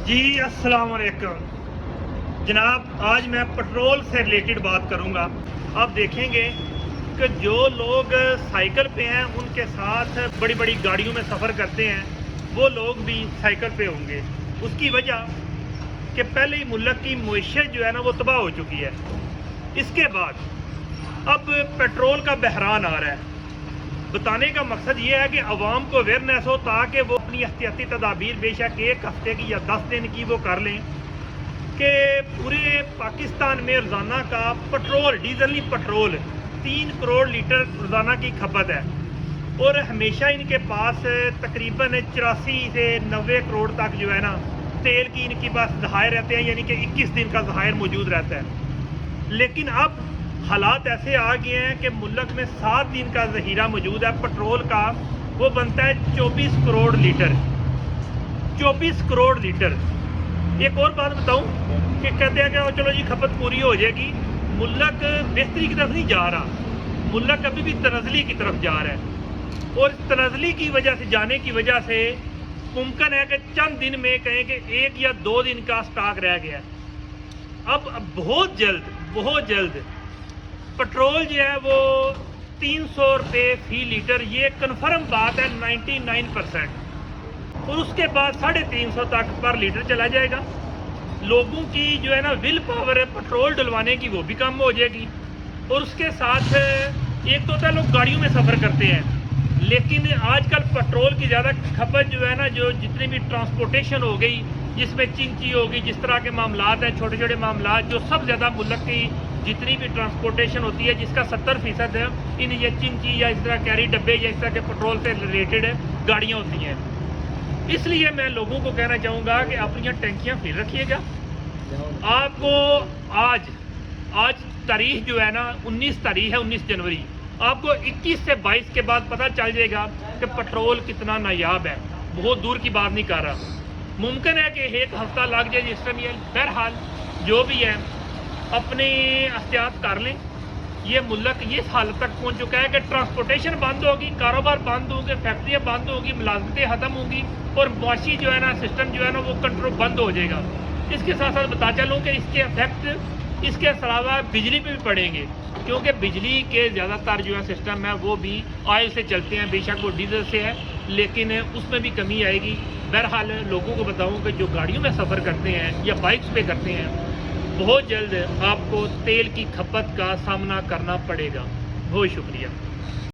जी अस्सलाम वालेकुम जनाब, आज मैं पेट्रोल से रिलेटेड बात करूंगा। आप देखेंगे कि जो लोग साइकिल पे हैं उनके साथ बड़ी बड़ी गाड़ियों में सफ़र करते हैं वो लोग भी साइकिल पे होंगे। उसकी वजह कि पहले ही मुल्क की मईशत जो है ना वो तबाह हो चुकी है। इसके बाद अब पेट्रोल का बहरान आ रहा है। बताने का मकसद ये है कि अवाम को अवेयरनेस हो ताकि वो अपनी एहतियाती तदाबीर बेशक एक हफ्ते की या 10 दिन की वो कर लें कि पूरे पाकिस्तान में रोज़ाना का पेट्रोल, डीजल नहीं पेट्रोल 3 करोड़ लीटर रोज़ाना की खपत है और हमेशा इनके पास तकरीबन 84 से 90 करोड़ तक जो है ना तेल की इनके पास ज़खायर रहते हैं, यानी कि 21 दिन का ज़खायर मौजूद रहता है। लेकिन अब हालात ऐसे आ गए हैं कि मुल्क में 7 दिन का ज़हीरा मौजूद है पेट्रोल का। वो बनता है 24 करोड़ लीटर। 24 करोड़ लीटर। एक और बात बताऊं कि कहते हैं कि चलो जी खपत पूरी हो जाएगी। मुल्क बेहतरी की तरफ नहीं जा रहा, मुल्क अभी भी तनज़ली की तरफ जा रहा है और तनज़ली की वजह से जाने की वजह से मुमकिन है कि चंद दिन में कहें कि 1 या 2 दिन का स्टॉक रह गया। अब बहुत जल्द पेट्रोल जो है वो 300 रुपये फी लीटर, ये कन्फर्म बात है 99%। और उसके बाद 350 तक पर लीटर चला जाएगा। लोगों की जो है ना विल पावर है पेट्रोल डलवाने की वो भी कम हो जाएगी। और उसके साथ एक तो होता है लोग गाड़ियों में सफ़र करते हैं, लेकिन आजकल पेट्रोल की ज़्यादा खपत जो है ना, जो जितनी भी ट्रांसपोर्टेशन हो गई जिसमें चिंची होगी, जिस तरह के मामलात हैं, छोटे छोटे मामलात, जो सब ज़्यादा मुल्क की जितनी भी ट्रांसपोर्टेशन होती है जिसका 70% है इन ये चिंची या इस तरह कैरी डब्बे या इस तरह के पेट्रोल से रिलेटेड गाड़ियाँ होती हैं। इसलिए मैं लोगों को कहना चाहूँगा कि अपनी टंकियाँ फिल रखिएगा। आपको आज तारीख जो है ना 19 तारीख है, 19 जनवरी। आपको 21 से 22 के बाद पता चल जाएगा कि पेट्रोल कितना नायाब है। बहुत दूर की बात नहीं कर रहा, मुमकिन है कि 1 हफ्ता लग जाए जिस टाइम। बहरहाल जो भी है अपने एहतियात कर लें। ये मुल्क ये हालत तक पहुंच चुका है कि ट्रांसपोर्टेशन बंद होगी, कारोबार बंद होंगे, फैक्ट्रियाँ बंद होगी, मुलाजमतें ख़त्म होंगी और मुआशी जो है ना सिस्टम जो है ना वो कंट्रोल बंद हो जाएगा। इसके साथ साथ बता चलूँ कि इसके इफेक्ट इसके अलावा बिजली पे भी पड़ेंगे, क्योंकि बिजली के ज़्यादातर जो है सिस्टम है वो भी ऑयल से चलते हैं, बेशक वो डीजल से है, लेकिन उसमें भी कमी आएगी। बहरहाल लोगों को बताऊँ कि जो गाड़ियों में सफ़र करते हैं या बाइक्स पे करते हैं, बहुत जल्द आपको तेल की खपत का सामना करना पड़ेगा। बहुत शुक्रिया।